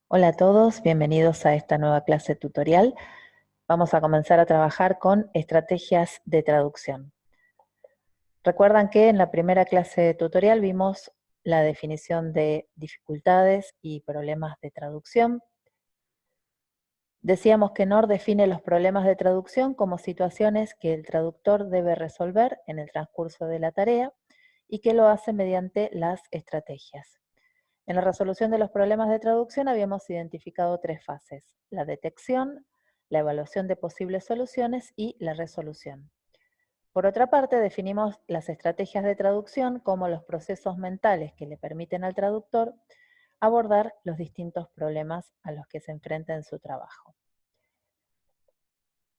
Hola a todos, bienvenidos a esta nueva clase tutorial. Vamos a comenzar a trabajar con estrategias de traducción. Recuerdan que en la primera clase tutorial vimos la definición de dificultades y problemas de traducción. Decíamos que NOR define los problemas de traducción como situaciones que el traductor debe resolver en el transcurso de la tarea y que lo hace mediante las estrategias. En la resolución de los problemas de traducción habíamos identificado tres fases: la detección, la evaluación de posibles soluciones y la resolución. Por otra parte, definimos las estrategias de traducción como los procesos mentales que le permiten al traductor abordar los distintos problemas a los que se enfrenta en su trabajo.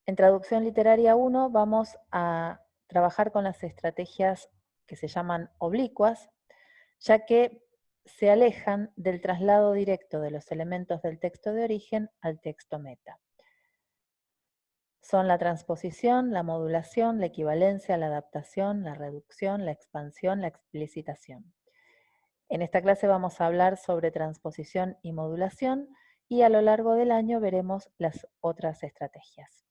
En Traducción Literaria 1 vamos a trabajar con las estrategias que se llaman oblicuas, ya que se alejan del traslado directo de los elementos del texto de origen al texto meta. Son la transposición, la modulación, la equivalencia, la adaptación, la reducción, la expansión, la explicitación. En esta clase vamos a hablar sobre transposición y modulación y a lo largo del año veremos las otras estrategias.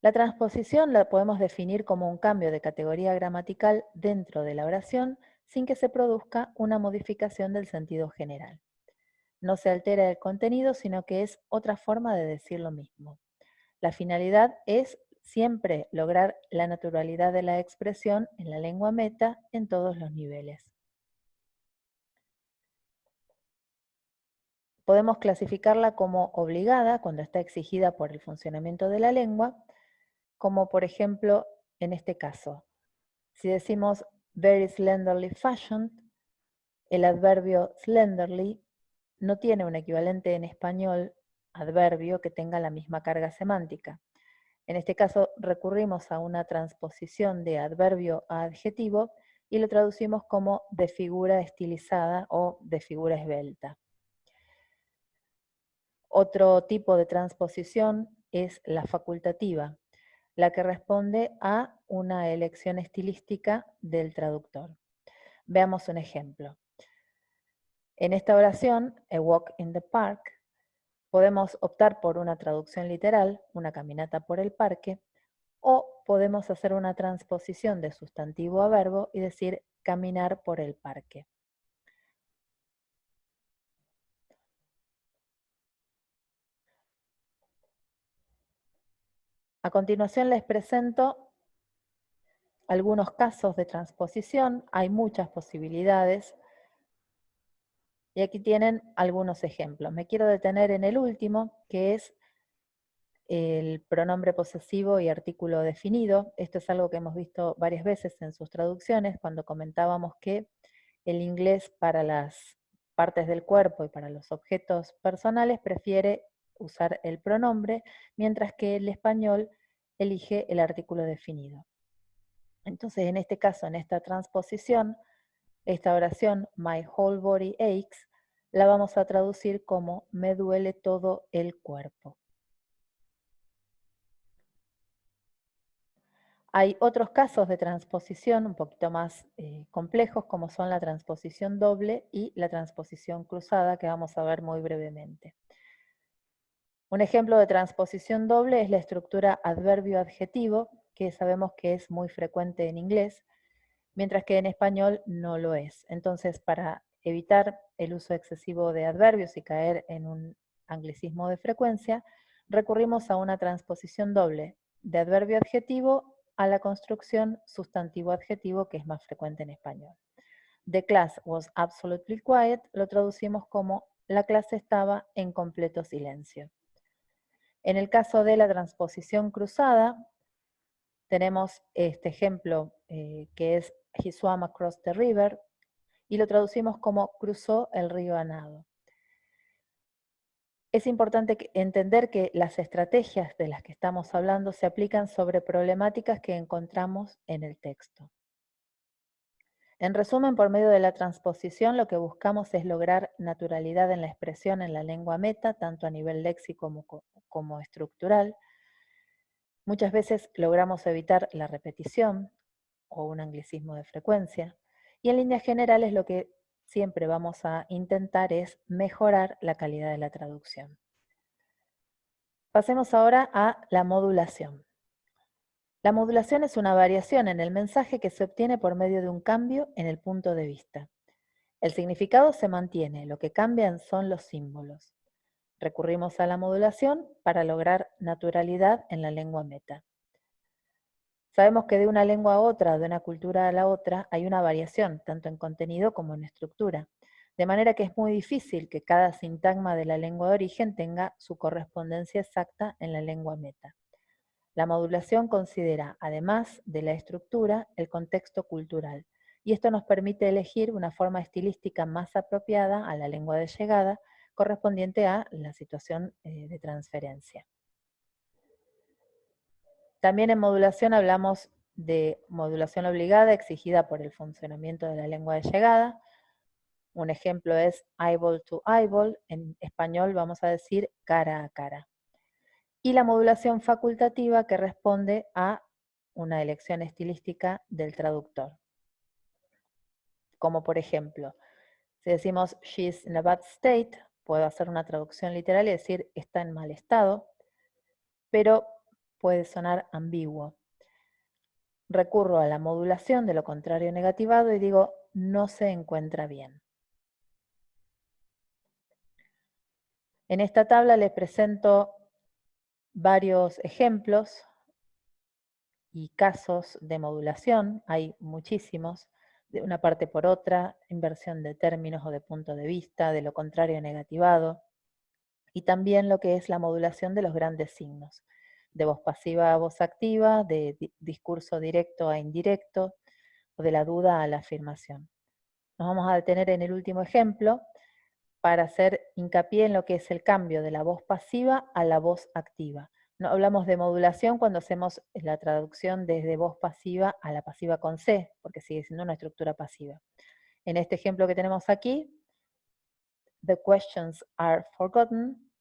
La transposición la podemos definir como un cambio de categoría gramatical dentro de la oración sin que se produzca una modificación del sentido general. No se altera el contenido, sino que es otra forma de decir lo mismo. La finalidad es siempre lograr la naturalidad de la expresión en la lengua meta en todos los niveles. Podemos clasificarla como obligada cuando está exigida por el funcionamiento de la lengua, como por ejemplo en este caso. Si decimos very slenderly fashioned, el adverbio slenderly no tiene un equivalente en español adverbio que tenga la misma carga semántica. En este caso recurrimos a una transposición de adverbio a adjetivo y lo traducimos como de figura estilizada o de figura esbelta. Otro tipo de transposición es la facultativa, la que responde a una elección estilística del traductor. Veamos un ejemplo. En esta oración, a walk in the park, podemos optar por una traducción literal, una caminata por el parque, o podemos hacer una transposición de sustantivo a verbo y decir caminar por el parque. A continuación les presento algunos casos de transposición. Hay muchas posibilidades y aquí tienen algunos ejemplos. Me quiero detener en el último, que es el pronombre posesivo y artículo definido. Esto es algo que hemos visto varias veces en sus traducciones, cuando comentábamos que el inglés para las partes del cuerpo y para los objetos personales prefiere usar el pronombre, mientras que el español elige el artículo definido. Entonces, en este caso, en esta transposición, esta oración, my whole body aches, la vamos a traducir como me duele todo el cuerpo. Hay otros casos de transposición un poquito más complejos, como son la transposición doble y la transposición cruzada, que vamos a ver muy brevemente. Un ejemplo de transposición doble es la estructura adverbio-adjetivo, que sabemos que es muy frecuente en inglés, mientras que en español no lo es. Entonces, para evitar el uso excesivo de adverbios y caer en un anglicismo de frecuencia, recurrimos a una transposición doble de adverbio-adjetivo a la construcción sustantivo-adjetivo, que es más frecuente en español. The class was absolutely quiet lo traducimos como la clase estaba en completo silencio. En el caso de la transposición cruzada, tenemos este ejemplo que es he swam across the river y lo traducimos como cruzó el río a nado. Es importante entender que las estrategias de las que estamos hablando se aplican sobre problemáticas que encontramos en el texto. En resumen, por medio de la transposición lo que buscamos es lograr naturalidad en la expresión en la lengua meta, tanto a nivel léxico como estructural. Muchas veces logramos evitar la repetición o un anglicismo de frecuencia, y en líneas generales lo que siempre vamos a intentar es mejorar la calidad de la traducción. Pasemos ahora a la modulación. La modulación es una variación en el mensaje que se obtiene por medio de un cambio en el punto de vista. El significado se mantiene, lo que cambian son los símbolos. Recurrimos a la modulación para lograr naturalidad en la lengua meta. Sabemos que de una lengua a otra, de una cultura a la otra, hay una variación, tanto en contenido como en estructura. De manera que es muy difícil que cada sintagma de la lengua de origen tenga su correspondencia exacta en la lengua meta. La modulación considera, además de la estructura, el contexto cultural, y esto nos permite elegir una forma estilística más apropiada a la lengua de llegada, correspondiente a la situación de transferencia. También en modulación hablamos de modulación obligada exigida por el funcionamiento de la lengua de llegada. Un ejemplo es eyeball to eyeball, en español vamos a decir cara a cara. Y la modulación facultativa que responde a una elección estilística del traductor. Como por ejemplo, si decimos she's in a bad state, puedo hacer una traducción literal y decir está en mal estado, pero puede sonar ambiguo. Recurro a la modulación de lo contrario negativado y digo no se encuentra bien. En esta tabla les presento varios ejemplos y casos de modulación, hay muchísimos, de una parte por otra, inversión de términos o de punto de vista, de lo contrario negativado, y también lo que es la modulación de los grandes signos, de voz pasiva a voz activa, de discurso directo a indirecto, o de la duda a la afirmación. Nos vamos a detener en el último ejemplo para hacer hincapié en lo que es el cambio de la voz pasiva a la voz activa. No hablamos de modulación cuando hacemos la traducción desde voz pasiva a la pasiva con C, porque sigue siendo una estructura pasiva. En este ejemplo que tenemos aquí, the questions are forgotten,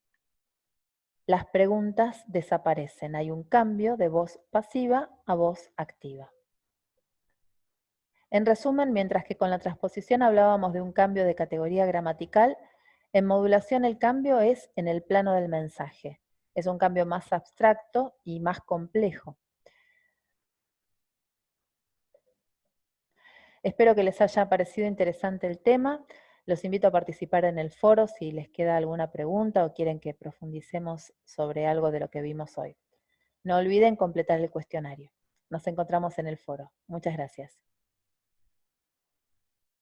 las preguntas desaparecen. Hay un cambio de voz pasiva a voz activa. En resumen, mientras que con la transposición hablábamos de un cambio de categoría gramatical, en modulación el cambio es en el plano del mensaje. Es un cambio más abstracto y más complejo. Espero que les haya parecido interesante el tema. Los invito a participar en el foro si les queda alguna pregunta o quieren que profundicemos sobre algo de lo que vimos hoy. No olviden completar el cuestionario. Nos encontramos en el foro. Muchas gracias.